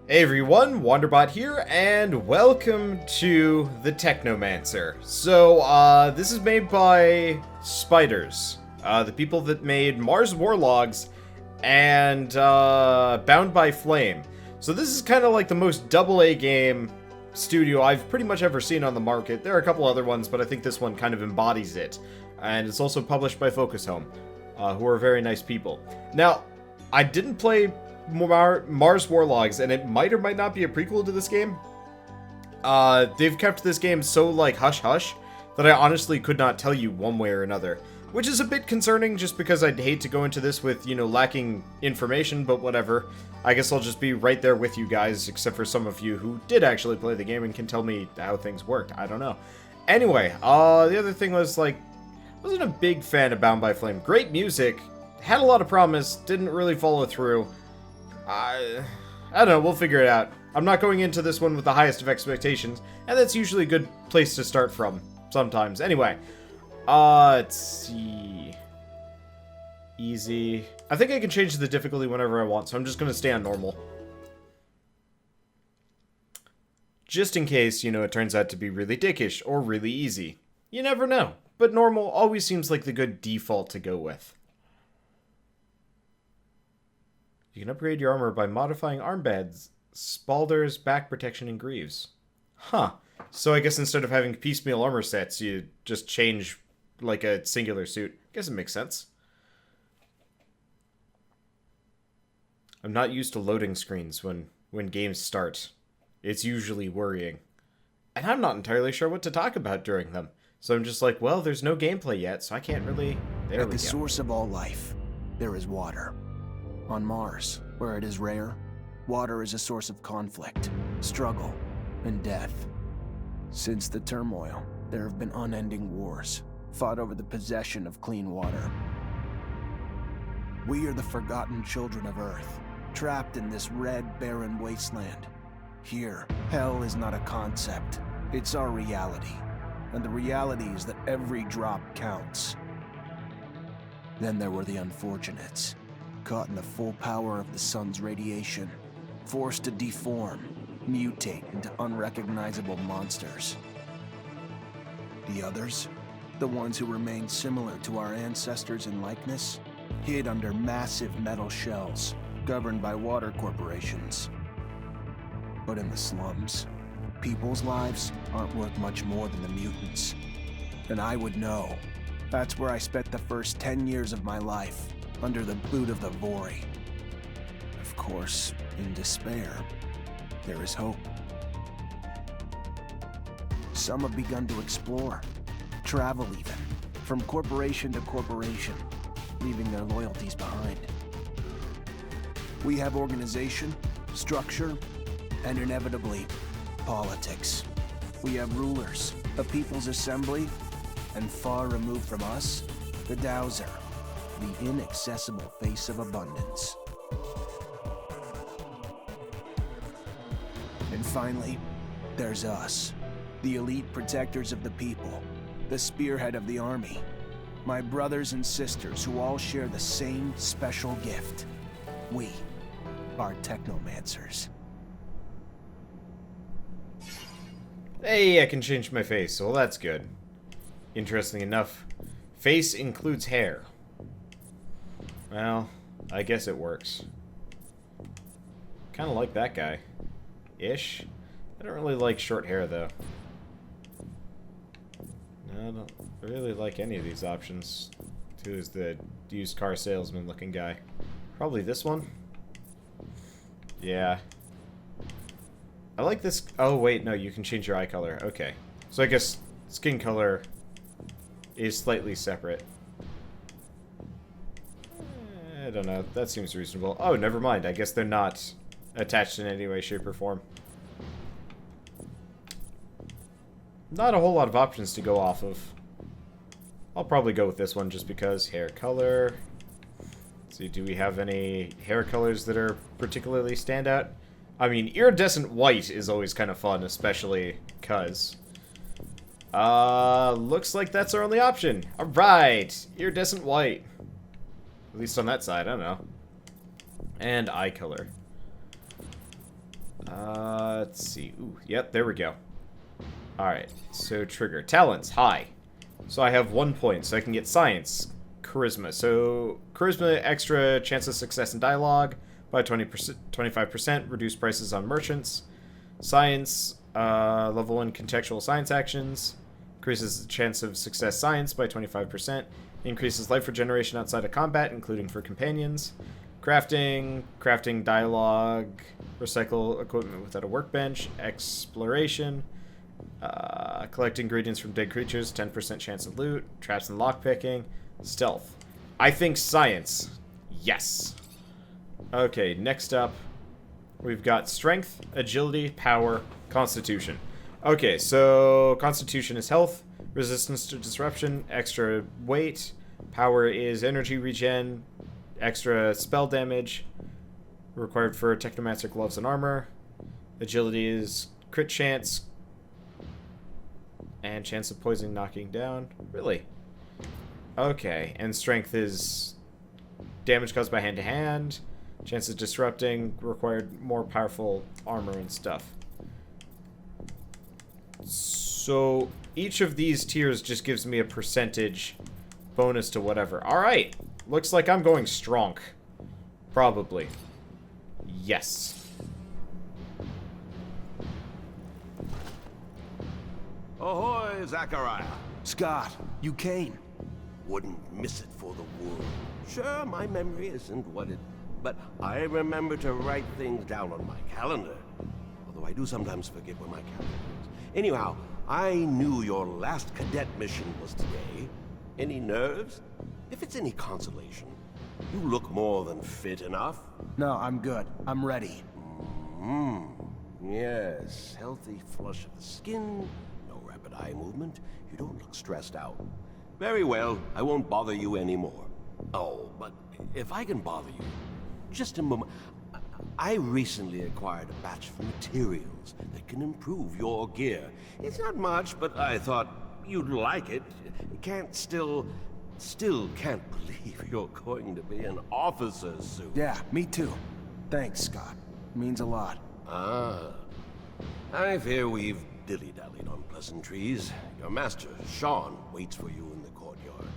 Hey everyone, Wanderbot here, and welcome to the Technomancer. So, this is made by Spiders, the people that made Mars Warlogs and Bound by Flame. So this is kind of like the most AA game studio I've pretty much ever seen on the market. There are a couple other ones, but I think this one kind of embodies it. And it's also published by Focus Home, who are very nice people. Now, I didn't play Mars Warlogs, and it might or might not be a prequel to this game. They've kept this game so, like, hush-hush, that I honestly could not tell you one way or another. Which is a bit concerning, just because I'd hate to go into this with, you know, lacking information, but whatever. I guess I'll just be right there with you guys, except for some of you who did actually play the game and can tell me how things worked. I don't know. Anyway, the other thing was, like, I wasn't a big fan of Bound by Flame. Great music, had a lot of promise, didn't really follow through. I don't know, we'll figure it out. I'm not going into this one with the highest of expectations, and that's usually a good place to start from, sometimes. Anyway, let's see. Easy. I think I can change the difficulty whenever I want, so I'm just going to stay on normal. Just in case, you know, it turns out to be really dickish or really easy. You never know, but normal always seems like the good default to go with. You can upgrade your armor by modifying armbands, spalders, back protection, and greaves. Huh. So I guess instead of having piecemeal armor sets, you just change, like, a singular suit. Guess it makes sense. I'm not used to loading screens when games start. It's usually worrying. And I'm not entirely sure what to talk about during them. So I'm just like, well, there's no gameplay yet, so I can't really... There we go. At the source of all life, there is water. On Mars, where it is rare, water is a source of conflict, struggle, and death. Since the turmoil, there have been unending wars, fought over the possession of clean water. We are the forgotten children of Earth, trapped in this red, barren wasteland. Here, hell is not a concept, it's our reality. And the reality is that every drop counts. Then there were the unfortunates. Caught in the full power of the sun's radiation, forced to deform, mutate into unrecognizable monsters. The others, the ones who remained similar to our ancestors in likeness, hid under massive metal shells, governed by water corporations. But in the slums, people's lives aren't worth much more than the mutants. And I would know. That's where I spent the first 10 years of my life. Under the boot of the Vori. Of course, in despair, there is hope. Some have begun to explore, travel even, from corporation to corporation, leaving their loyalties behind. We have organization, structure, and inevitably, politics. We have rulers, a people's assembly, and far removed from us, the Dowser. The inaccessible face of abundance. And finally, there's us, the elite protectors of the people, the spearhead of the army, my brothers and sisters who all share the same special gift. We are Technomancers. Hey, I can change my face, well that's good. Interesting enough, face includes hair. Well, I guess it works. Kind of like that guy. Ish. I don't really like short hair, though. No, I don't really like any of these options. Who's the used car salesman looking guy? Probably this one? Yeah. I like this... Oh, wait, no, you can change your eye color. Okay. So I guess skin color is slightly separate. I don't know. That seems reasonable. Oh, never mind. I guess they're not attached in any way, shape, or form. Not a whole lot of options to go off of. I'll probably go with this one just because. Hair color. Let's see, do we have any hair colors that are particularly standout? I mean, iridescent white is always kind of fun, especially because... looks like that's our only option. Alright! Iridescent white. At least on that side, I don't know. And eye color. Let's see. Ooh, yep, there we go. Alright, so trigger. Talents, high. So I have 1 point, so I can get science. Charisma. So, charisma, extra chance of success in dialogue by 20%, 25%, reduced prices on merchants. Science, level 1 contextual science actions. Increases the chance of success science by 25%. Increases life regeneration outside of combat, including for companions. Crafting dialogue. Recycle equipment without a workbench. Exploration. Collect ingredients from dead creatures, 10% chance of loot. Traps and lockpicking. Stealth. I think science. Yes. Okay, next up, we've got strength, agility, power, constitution. Okay, so constitution is health, resistance to disruption, extra weight. Power is energy regen, extra spell damage, required for Technomancer gloves and armor. Agility is crit chance, and chance of poison knocking down. Really? Okay, and strength is damage caused by hand-to-hand. Chance of disrupting, required more powerful armor and stuff. So each of these tiers just gives me a percentage bonus to whatever. Alright, looks like I'm going strong. Probably. Yes. Ahoy, Zachariah. Scott, you came. Wouldn't miss it for the world. Sure, my memory isn't what it... But I remember to write things down on my calendar. Although I do sometimes forget where my calendar is. Anyhow, I knew your last cadet mission was today. Any nerves? If it's any consolation, you look more than fit enough. No, I'm good. I'm ready. Yes, healthy flush of the skin, no rapid eye movement. You don't look stressed out. Very well, I won't bother you anymore. Oh, but if I can bother you, just a moment. I recently acquired a batch of materials that can improve your gear. It's not much, but I thought you'd like it. Still can't believe you're going to be an officer soon. Yeah, me too. Thanks, Scott. Means a lot. Ah. I fear we've dilly-dallied on pleasantries. Your master, Sean, waits for you in the courtyard.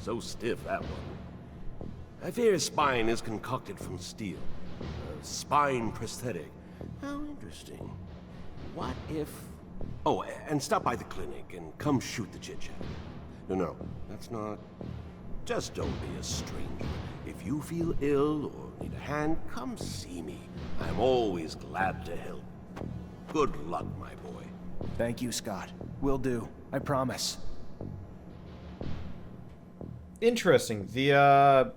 So stiff, that one. I fear his spine is concocted from steel. A spine prosthetic. How interesting. What if... Oh, and stop by the clinic and come shoot the chit-chat. No, that's not... Just don't be a stranger. If you feel ill or need a hand, come see me. I'm always glad to help. Good luck, my boy. Thank you, Scott. Will do. I promise. Interesting. The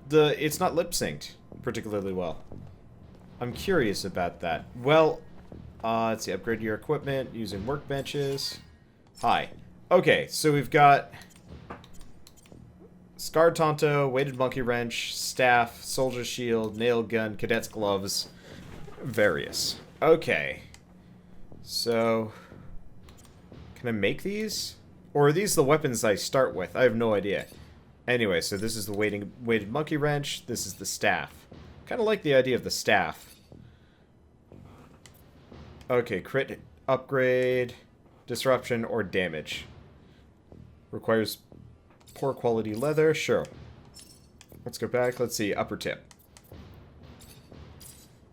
it's not lip synced particularly well. I'm curious about that. Well, let's see. Upgrade your equipment using workbenches. Hi. Okay, so we've got Scarred Tonto, Weighted Monkey Wrench, Staff, Soldier Shield, Nail Gun, Cadet's Gloves, various. Okay. So, can I make these? Or are these the weapons I start with? I have no idea. Anyway, so this is the Weighted Monkey Wrench, this is the Staff. Kind of like the idea of the Staff. Okay, crit, upgrade, disruption, or damage. Requires poor quality leather, sure. Let's go back, let's see, upper tip.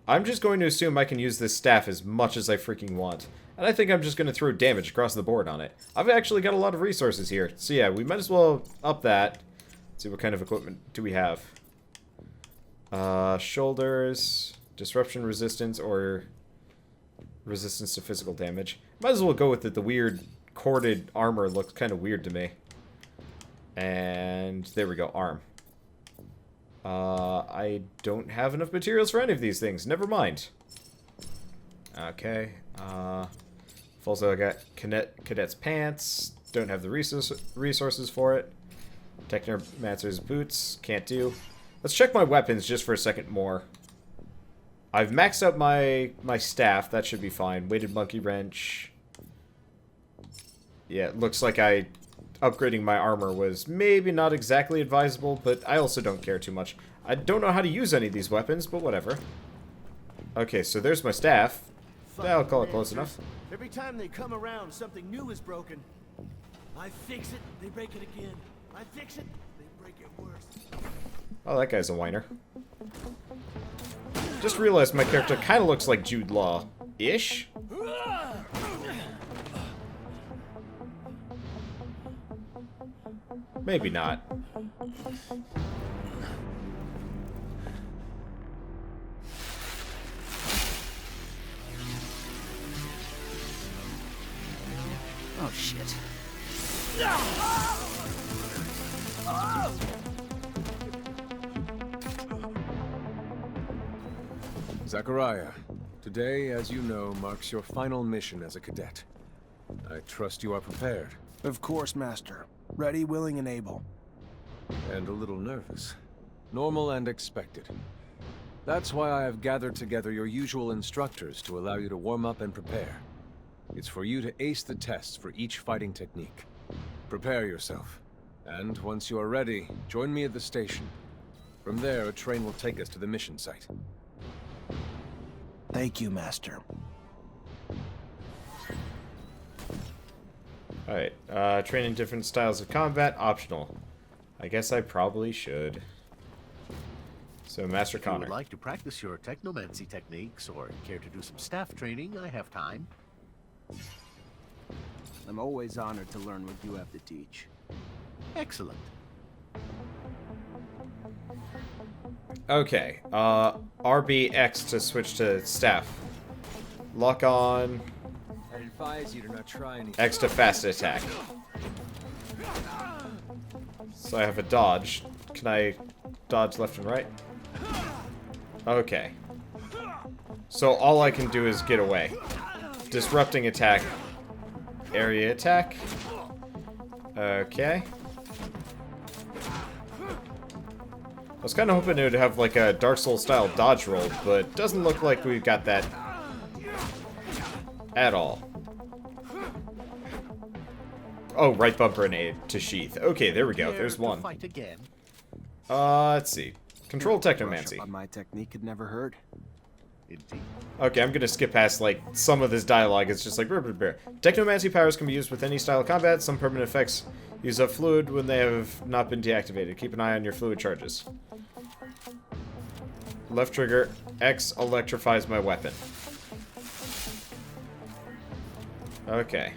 I'm just going to assume I can use this staff as much as I freaking want. And I think I'm just going to throw damage across the board on it. I've actually got a lot of resources here. So yeah, we might as well up that. Let's see, what kind of equipment do we have? Shoulders, disruption resistance, or resistance to physical damage. Might as well go with it. The weird corded armor looks kind of weird to me. And there we go, arm. I don't have enough materials for any of these things. Never mind. Okay. Also got Cadet's pants. Don't have the resources for it. Technomancer's boots. Can't do. Let's check my weapons just for a second more. I've maxed out my staff. That should be fine. Weighted monkey wrench. Yeah, it looks like upgrading my armor was maybe not exactly advisable, but I also don't care too much. I don't know how to use any of these weapons, but whatever. Okay, so there's my staff. I'll call it close enough. Every time they come around, something new is broken. I fix it, they break it again. I fix it, they break it worse. Oh, that guy's a whiner. Just realized my character kind of looks like Jude Law-ish. Maybe not. Oh, shit. Zachariah, today, as you know, marks your final mission as a cadet. I trust you are prepared. Of course, Master. Ready, willing, and able. And a little nervous. Normal and expected. That's why I have gathered together your usual instructors to allow you to warm up and prepare. It's for you to ace the tests for each fighting technique. Prepare yourself. And once you are ready, join me at the station. From there, a train will take us to the mission site. Thank you, Master. Alright, training different styles of combat, optional. I guess I probably should. So, Master If you Connor. would like to practice your Technomancy techniques or care to do some staff training, I have time. I'm always honored to learn what you have to teach. Excellent. Okay, RBX to switch to staff. Lock on, I advise you to not try anything. X to fast attack. So I have a dodge. Can I dodge left and right? Okay. So all I can do is get away. Disrupting attack. Area attack. Okay. I was kind of hoping it would have like a Dark Souls style dodge roll, but doesn't look like we've got that at all. Oh, right bumper and A to sheath. Okay, there we go. There's one. Fight again. Let's see. Control Brush Technomancy. up on my technique had never heard. Indeed. Okay, I'm gonna skip past, like, some of this dialogue. It's just like, brr, brr, brr. Technomancy powers can be used with any style of combat. Some permanent effects use up fluid when they have not been deactivated. Keep an eye on your fluid charges. Left trigger, X electrifies my weapon. Okay.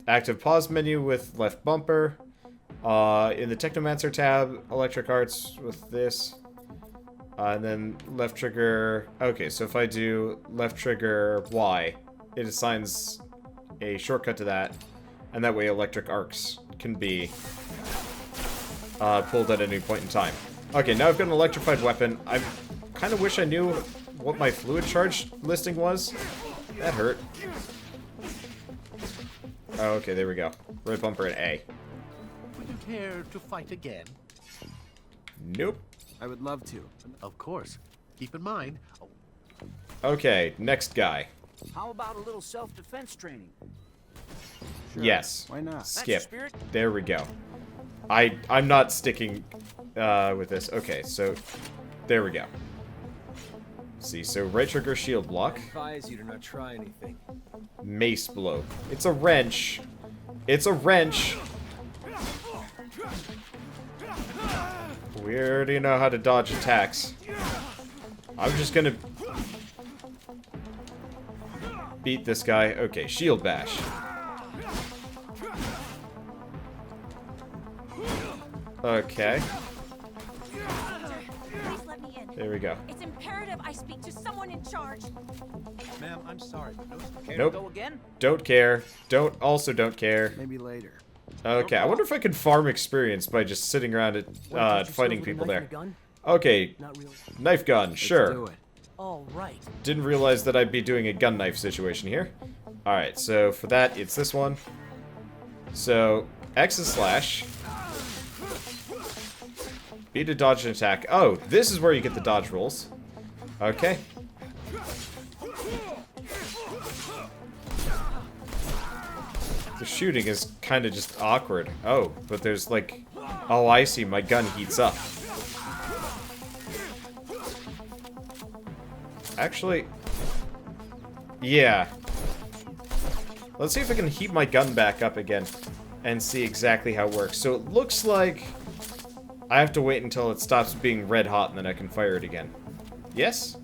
Active pause menu with left bumper. In the Technomancer tab, electric arts with this. And then left trigger... Okay, so if I do left trigger Y, it assigns a shortcut to that. And that way electric arcs can be pulled at any point in time. Okay, now I've got an electrified weapon. I kind of wish I knew what my fluid charge listing was. That hurt. Oh, okay, there we go. Right bumper and A. Would you care to fight again? Nope. I would love to. Of course. Keep in mind. Okay, next guy. How about a little self-defense training? Sure. Yes. Why not? That's Skip. the spirit. There we go. I'm not sticking with this. Okay, so there we go. See, so right trigger shield block. I advise you to not try anything. Mace blow. It's a wrench. It's a wrench. We already know how to dodge attacks. I'm just gonna beat this guy. Okay, shield bash. Okay, Please let me in. there we go. It's imperative I speak to someone in charge. Ma'am, I'm sorry, but care Nope. to go again? Don't care. Also don't care. Maybe later. Okay, I wonder if I can farm experience by just sitting around at fighting people there. Okay, Not really. knife gun, Let's sure. do it. All right. Didn't realize that I'd be doing a gun knife situation here. Alright, so for that, it's this one. So, X is slash. B to dodge and attack. Oh, this is where you get the dodge rolls. Okay. The shooting is kind of just awkward. Oh, but there's like... Oh, I see. My gun heats up. Actually... yeah. Let's see if I can heat my gun back up again and see exactly how it works. So it looks like I have to wait until it stops being red hot and then I can fire it again. Yes?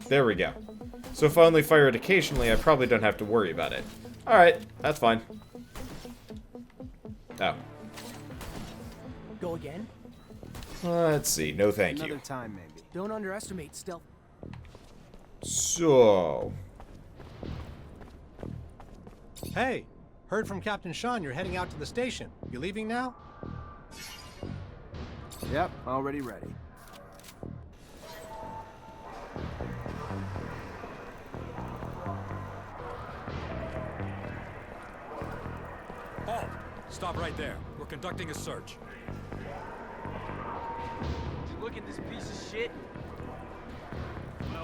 There we go. So if I only fire it occasionally, I probably don't have to worry about it. Alright, that's fine. Oh. Go again? Let's see. No thank Another you. time, maybe. Don't underestimate stealth. So... Hey, heard from Captain Sean you're heading out to the station. You leaving now? Yep, already ready. Halt! Stop right there. We're conducting a search. You look at this piece of shit?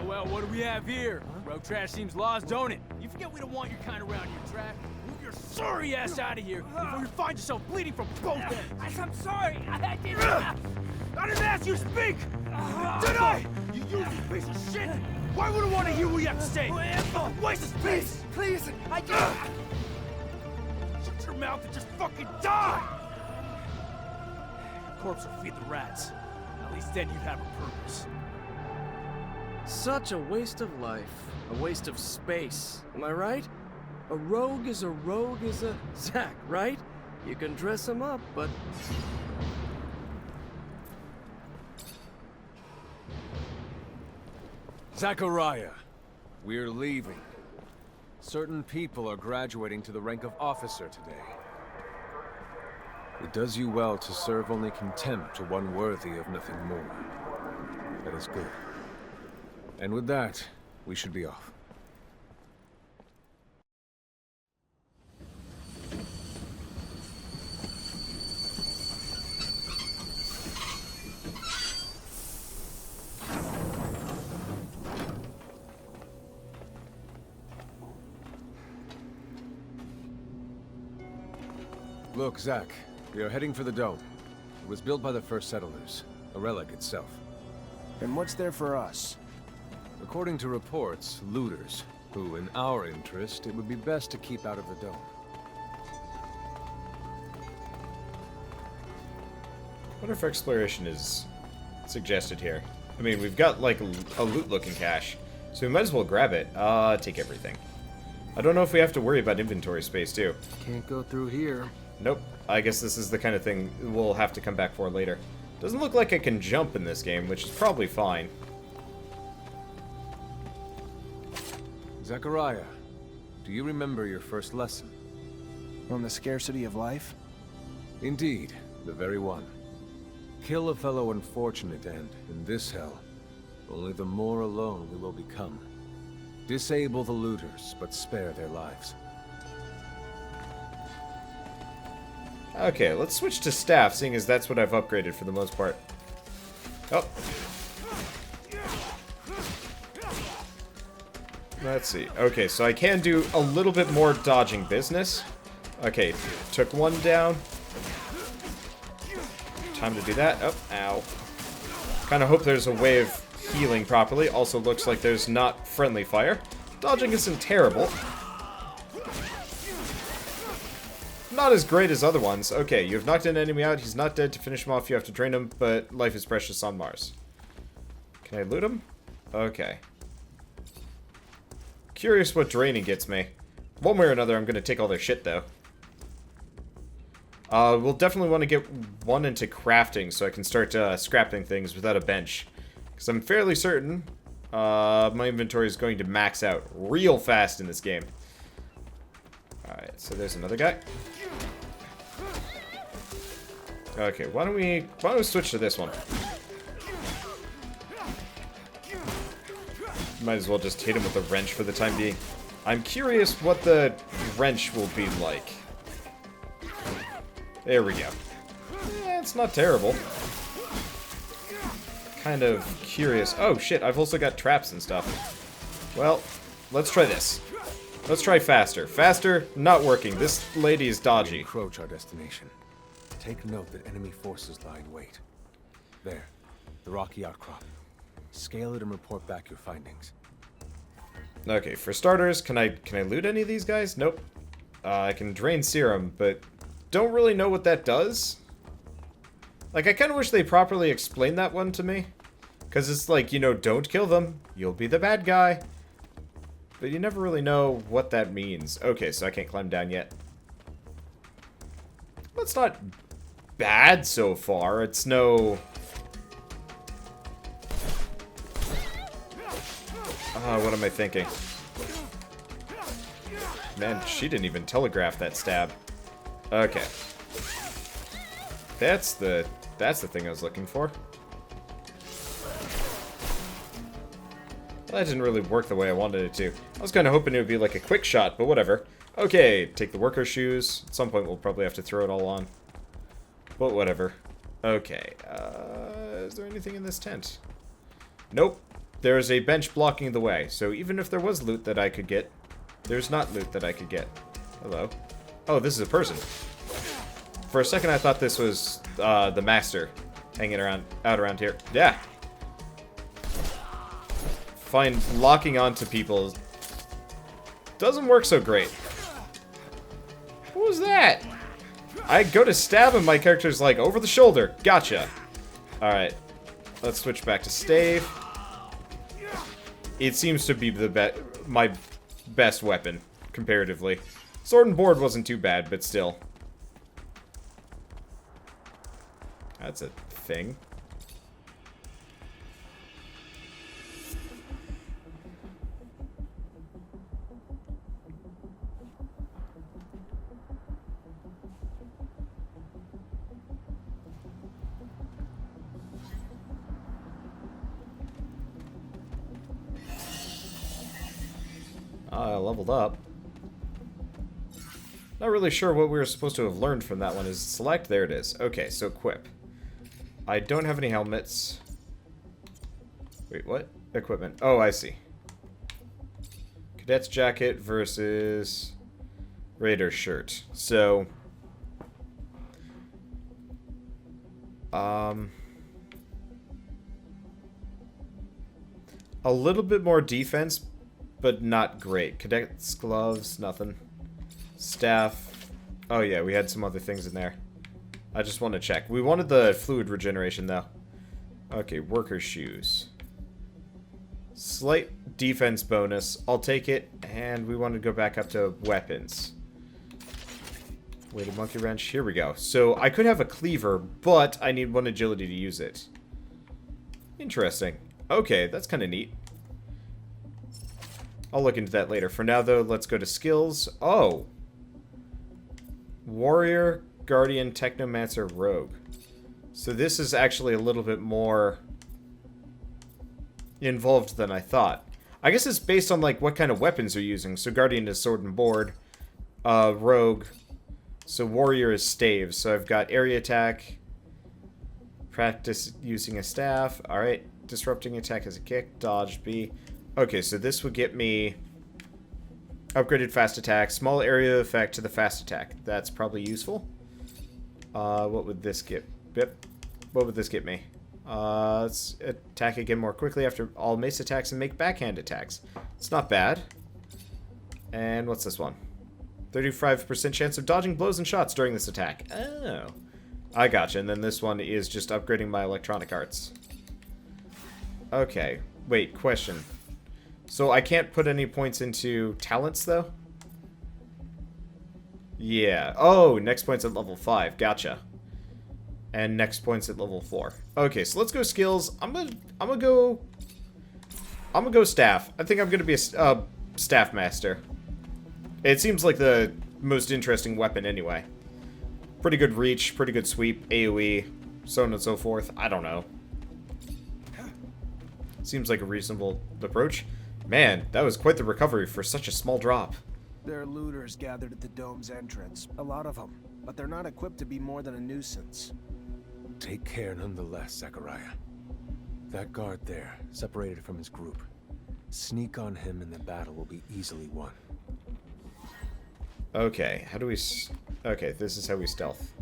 Well, what do we have here? Road trash seems lost, don't it? You forget we don't want your kind around here, trash. Move your sorry ass out of here before you find yourself bleeding from both ends. I'm sorry. I didn't ask you to speak! Did I? You useless piece of shit! Why would I want to hear what you have to say? Waste of space! Please! I just... Shut your mouth and just fucking die! Corpse will feed the rats. At least then you'd have a purpose. Such a waste of life. A waste of space. Am I right? A rogue is a Zack, right? You can dress him up, but... Zachariah, we're leaving. Certain people are graduating to the rank of officer today. It does you well to serve only contempt to one worthy of nothing more. That is good. And with that, we should be off. Look, Zach, we are heading for the dome. It was built by the first settlers, a relic itself. And what's there for us? According to reports, looters, who, in our interest, it would be best to keep out of the dome. What if exploration is suggested here? I mean, we've got, like, a loot-looking cache, so we might as well grab it. Take everything. I don't know if we have to worry about inventory space, too. Can't go through here. Nope. I guess this is the kind of thing we'll have to come back for later. Doesn't look like I can jump in this game, which is probably fine. Zachariah, do you remember your first lesson? On the scarcity of life? Indeed, the very one. Kill a fellow unfortunate and, in this hell, only the more alone we will become. Disable the looters, but spare their lives. Okay, let's switch to staff, seeing as that's what I've upgraded for the most part. Oh. Let's see. Okay, so I can do a little bit more dodging business. Okay, took one down. Time to do that. Oh, ow. Kind of hope there's a way of healing properly. Also looks like there's not friendly fire. Dodging isn't terrible. Not as great as other ones. Okay, you've knocked an enemy out. He's not dead. To finish him off, you have to drain him, but life is precious on Mars. Can I loot him? Okay. Curious what draining gets me. One way or another, I'm going to take all their shit, though. We'll definitely want to get one into crafting so I can start scrapping things without a bench. Because I'm fairly certain my inventory is going to max out real fast in this game. Alright, so there's another guy. Okay, why don't we switch to this one? Might as well just hit him with a wrench for the time being. I'm curious what the wrench will be like. There we go. Yeah, it's not terrible. Kind of curious. Oh shit, I've also got traps and stuff. Well, let's try this. Let's try faster. Faster, not working. This lady is dodgy. Approach our destination. Take note that enemy forces lie in wait. There, the rocky outcrop. Scale it and report back your findings. Okay, for starters, can I loot any of these guys? Nope. I can drain serum, but don't really know what that does. Like, I kind of wish they properly explained that one to me. Because it's like, you know, don't kill them. You'll be the bad guy. But you never really know what that means. Okay, so I can't climb down yet. Well, it's not bad so far. It's no... what am I thinking? Man, she didn't even telegraph that stab. Okay. That's the thing I was looking for. Well, that didn't really work the way I wanted it to. I was kind of hoping it would be like a quick shot, but whatever. Okay, take the worker shoes. At some point we'll probably have to throw it all on. But whatever. Okay, is there anything in this tent? Nope. There is a bench blocking the way, so even if there was loot that I could get, there's not loot that I could get. Hello. Oh, this is a person. For a second I thought this was the master hanging out around here. Yeah. Find locking onto people doesn't work so great. What was that? I go to stab him, my character's like, over the shoulder. Gotcha. Alright. Let's switch back to stave. It seems to be my best weapon, comparatively. Sword and board wasn't too bad, but still. That's a thing. Leveled up. Not really sure what we were supposed to have learned from that one. Is select? There it is. Okay, so equip. I don't have any helmets. Wait, what? Equipment. Oh, I see. Cadet's jacket versus Raider shirt. So, a little bit more defense, but not great. Cadet's gloves, nothing. Staff. Oh yeah, we had some other things in there. I just want to check. We wanted the fluid regeneration though. Okay, worker shoes. Slight defense bonus. I'll take it. And we want to go back up to weapons. Weighted monkey wrench. Here we go. So I could have a cleaver, but I need 1 agility to use it. Interesting. Okay, that's kind of neat. I'll look into that later. For now, though, let's go to skills. Oh. Warrior, Guardian, Technomancer, Rogue. So this is actually a little bit more involved than I thought. I guess it's based on, like, what kind of weapons you're using. So Guardian is sword and board. Rogue. So Warrior is staves. So I've got area attack. Practice using a staff. Alright. Disrupting attack as a kick. Dodge B. Okay, so this would get me upgraded fast attack, small area effect to the fast attack. That's probably useful. What would this get? Yep. What would this get me? Let's attack again more quickly after all mace attacks and make backhand attacks. It's not bad. And what's this one? 35% chance of dodging blows and shots during this attack. Oh. I gotcha. And then this one is just upgrading my electronic arts. Okay. Wait, question. So I can't put any points into talents, though? Yeah. Oh, next point's at level 5. Gotcha. And next point's at level 4. Okay, so let's go skills. I'm gonna go staff. I think I'm gonna be a staff master. It seems like the most interesting weapon anyway. Pretty good reach, pretty good sweep, AoE, so on and so forth. I don't know. Seems like a reasonable approach. Man, that was quite the recovery for such a small drop. There are looters gathered at the dome's entrance. A lot of them. But they're not equipped to be more than a nuisance. Take care nonetheless, Zachariah. That guard there, separated from his group. Sneak on him and the battle will be easily won. Okay, how do we... Okay, this is how we stealth.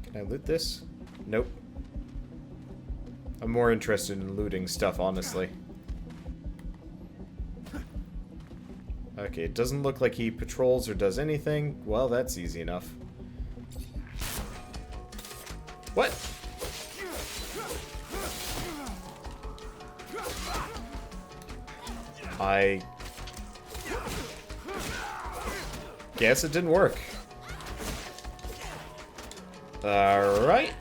Can I loot this? Nope. I'm more interested in looting stuff, honestly. Okay, it doesn't look like he patrols or does anything. Well, that's easy enough. What? I guess it didn't work. Alright.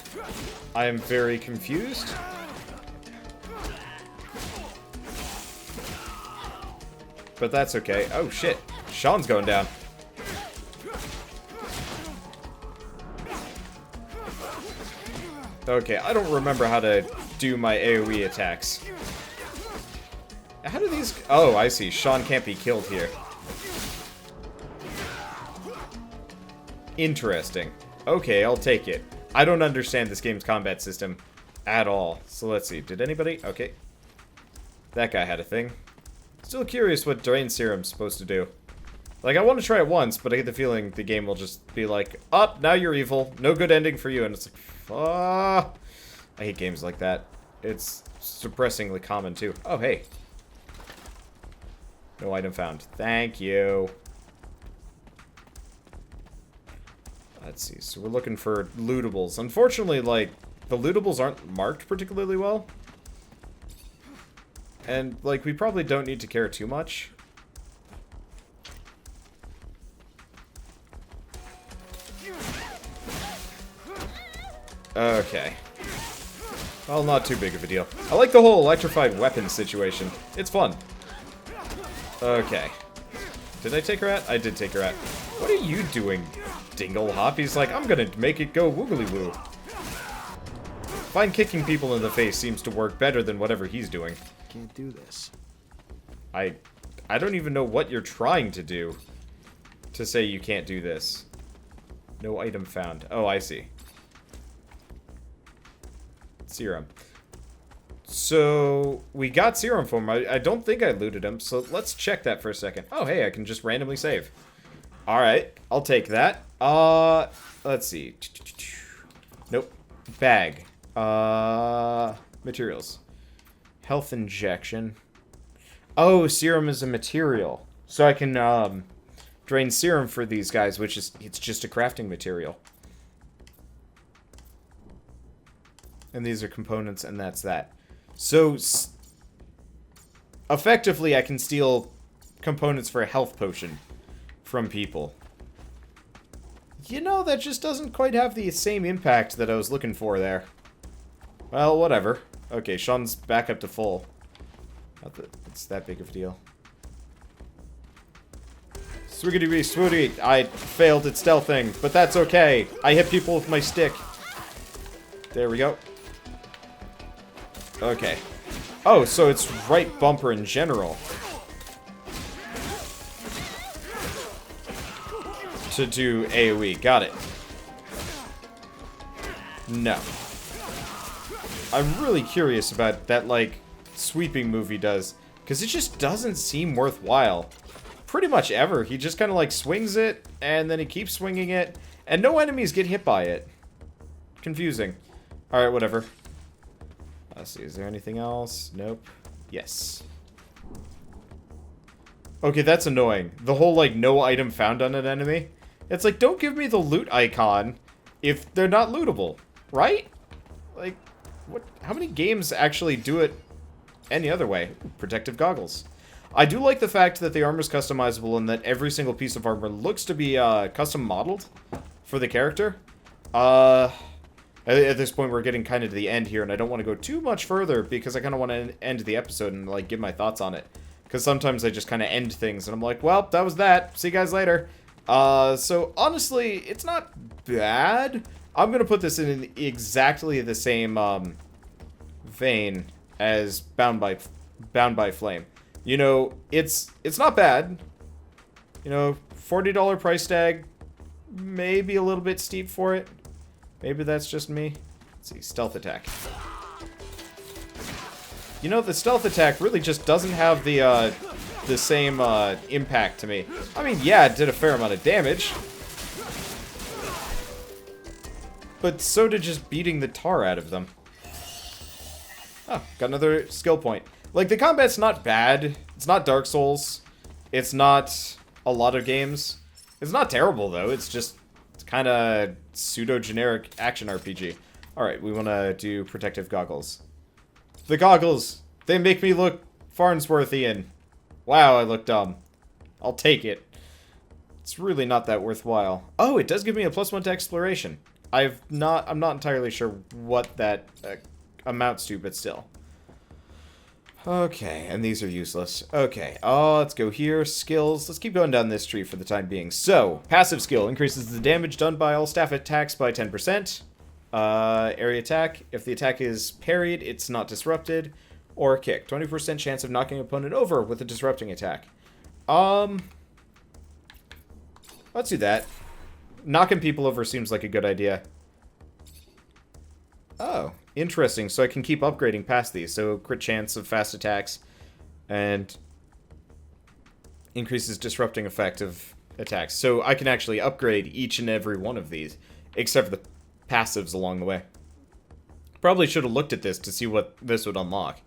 I am very confused. But that's okay. Oh shit. Sean's going down. Okay, I don't remember how to do my AoE attacks. How do these... Oh, I see. Sean can't be killed here. Interesting. Okay, I'll take it. I don't understand this game's combat system at all. So let's see. Did anybody... Okay. That guy had a thing. Still curious what Drain Serum's supposed to do. Like, I want to try it once, but I get the feeling the game will just be like, up, now you're evil. No good ending for you. And it's like, ah. I hate games like that. It's suppressingly common, too. Oh, hey. No item found. Thank you. Let's see. So we're looking for lootables. Unfortunately, like, the lootables aren't marked particularly well. And, like, we probably don't need to care too much. Okay. Well, not too big of a deal. I like the whole electrified weapon situation. It's fun. Okay. Did I take her out? I did take her out. What are you doing, Dingle Hop? He's like, I'm gonna make it go woogly woo. Fine, kicking people in the face seems to work better than whatever he's doing. Can't do this. I don't even know what you're trying to do to say you can't do this. No item found. Oh, I see. Serum. So, we got Serum from him. I don't think I looted him, so let's check that for a second. Oh, hey, I can just randomly save. Alright, I'll take that. Let's see. Nope. Bag. Materials. Health injection. Oh, serum is a material. So I can, drain serum for these guys, which is, it's just a crafting material. And these are components, and that's that. So, effectively, I can steal components for a health potion from people. You know, that just doesn't quite have the same impact that I was looking for there. Well, whatever. Okay, Sean's back up to full. Not that it's that big of a deal. Swiggity swooty. I failed at stealthing, but that's okay. I hit people with my stick. There we go. Okay. Oh, so it's right bumper in general. To do AoE. Got it. No. I'm really curious about that, like, sweeping move he does. Because it just doesn't seem worthwhile. Pretty much ever. He just kind of, like, swings it, and then he keeps swinging it, and no enemies get hit by it. Confusing. Alright, whatever. Let's see, is there anything else? Nope. Yes. Okay, that's annoying. The whole, like, no item found on an enemy. It's like, don't give me the loot icon if they're not lootable, right? Like, what? How many games actually do it any other way? Protective goggles. I do like the fact that the armor's customizable and that every single piece of armor looks to be custom modeled for the character. At this point, we're getting kind of to the end here, and I don't want to go too much further because I kind of want to end the episode and, like, give my thoughts on it. Because sometimes I just kind of end things, and I'm like, well, that was that. See you guys later. So, honestly, it's not bad. I'm going to put this in exactly the same, vein as Bound by Flame. You know, it's not bad. You know, $40 price tag. Maybe a little bit steep for it. Maybe that's just me. Let's see, stealth attack. You know, the stealth attack really just doesn't have the same impact to me. I mean, yeah, it did a fair amount of damage. But so did just beating the tar out of them. Oh, got another skill point. Like, the combat's not bad. It's not Dark Souls. It's not a lot of games. It's not terrible, though. It's just kind of pseudo-generic action RPG. Alright, we want to do protective goggles. The goggles! They make me look Farnsworthian. Wow, I look dumb. I'll take it. It's really not that worthwhile. Oh, it does give me a +1 to exploration. I'm not entirely sure what that amounts to, but still. Okay, and these are useless. Okay, let's go here. Skills. Let's keep going down this tree for the time being. So, passive skill increases the damage done by all staff attacks by 10%. Area attack. If the attack is parried, it's not disrupted. Or kick. 20% chance of knocking an opponent over with a disrupting attack. Let's do that. Knocking people over seems like a good idea. Oh, interesting. So I can keep upgrading past these. So crit chance of fast attacks and increases disrupting effect of attacks. So I can actually upgrade each and every one of these, except for the passives along the way. Probably should have looked at this to see what this would unlock.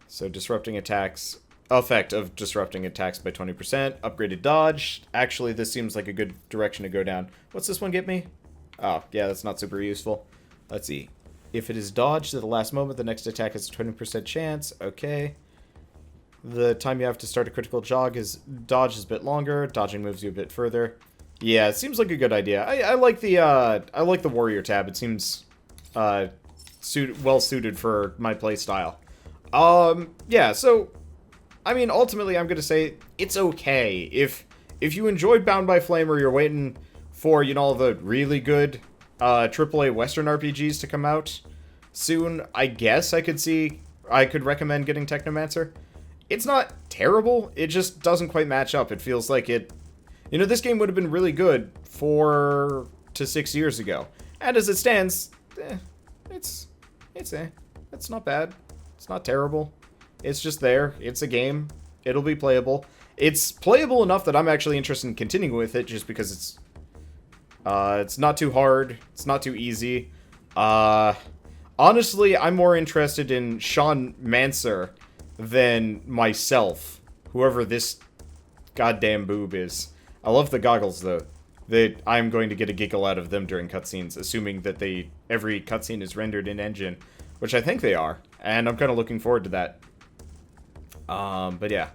So disrupting attacks, effect of disrupting attacks by 20%, upgraded dodge. Actually, this seems like a good direction to go down. What's this one get me? Oh, yeah, that's not super useful. Let's see. If it is dodged at the last moment, the next attack has a 20% chance. Okay. The time you have to start a critical dodge is a bit longer. Dodging moves you a bit further. Yeah, it seems like a good idea. I like the warrior tab. It seems well suited for my playstyle. Yeah, so I mean, ultimately I'm going to say it's okay. If you enjoyed Bound by Flame or you're waiting for, you know, the really good AAA Western RPGs to come out soon, I guess I could recommend getting Technomancer. It's not terrible, it just doesn't quite match up. It feels like it... You know, this game would have been really good 4 to 6 years ago. And as it stands, it's not bad. It's not terrible. It's just there. It's a game. It'll be playable. It's playable enough that I'm actually interested in continuing with it, just because it's not too hard. It's not too easy. Honestly, I'm more interested in Technomancer than myself. Whoever this goddamn boob is. I love the goggles, though. I'm going to get a giggle out of them during cutscenes, assuming that every cutscene is rendered in engine, which I think they are, and I'm kind of looking forward to that. But yeah.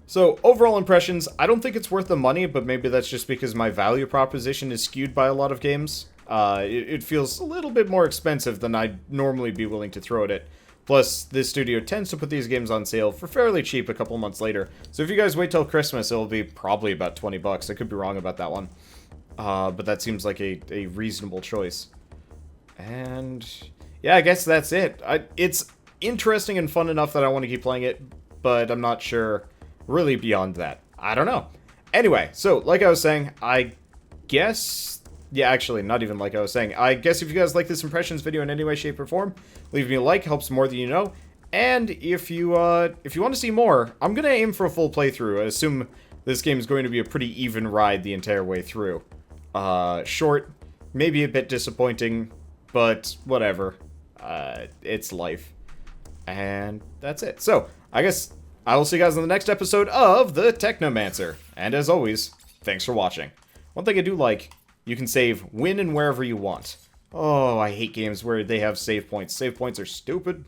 So, overall impressions, I don't think it's worth the money, but maybe that's just because my value proposition is skewed by a lot of games. It feels a little bit more expensive than I'd normally be willing to throw at it. Plus, this studio tends to put these games on sale for fairly cheap a couple months later. So if you guys wait till Christmas, it'll be probably about 20 bucks. I could be wrong about that one. But that seems like a reasonable choice. And yeah, I guess that's it. It's interesting and fun enough that I want to keep playing it, but I'm not sure really beyond that. I don't know. Anyway, so like I was saying, I guess... Yeah, actually, not even like I was saying. I guess if you guys like this impressions video in any way, shape, or form, leave me a like, helps more than you know. And if you want to see more, I'm gonna aim for a full playthrough. I assume this game is going to be a pretty even ride the entire way through. Short, maybe a bit disappointing, but whatever. It's life. And that's it. So, I guess I will see you guys in the next episode of the Technomancer. And as always, thanks for watching. One thing I do like... You can save when and wherever you want. Oh, I hate games where they have save points. Save points are stupid.